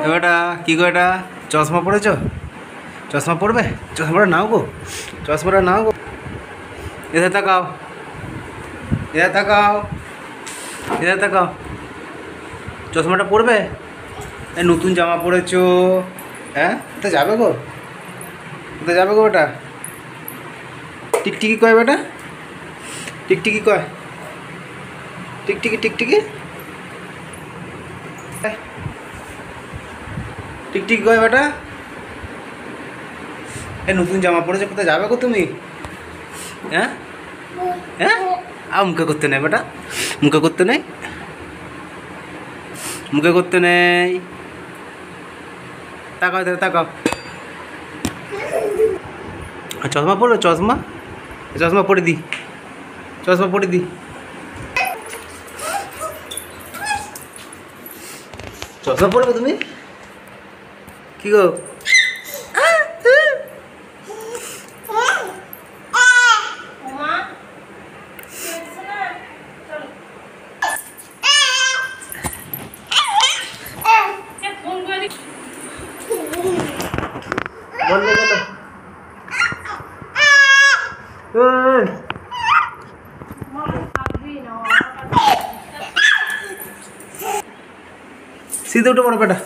এবারটা কী গো, এটা চশমা পড়েছ? চশমা পড়বে? চশমাটা নাও গো, চশমাটা নাও গো। এদের তাকাও, এদের তাকাও, এদের তাকাও। চশমাটা পড়বে? নতুন জামা পরেছো, হ্যাঁ? কোথায় যাবে গো, কোথায় যাবে গো বেটা? টিকটিকি কয় বেটা, টিকটিকি কয়, টিকটিকি টিকটিকি টিকটিকি কয় বেটা? নতুন জামা পরেছো, কোথায় যাবে গো তুমি? হ্যাঁ হ্যাঁ, মুখে করতে নেই বেটা, মুখে করতে নেই, মুখে করতে নেই। তাকাও, তাকাও। চশমা পড়বে? চশমা, চশমা পরে দি, চশমা পরে দি। চশমা পরবে তুমি? কি গো? বললে গেল সিধে উঠে পড়ো বেটা।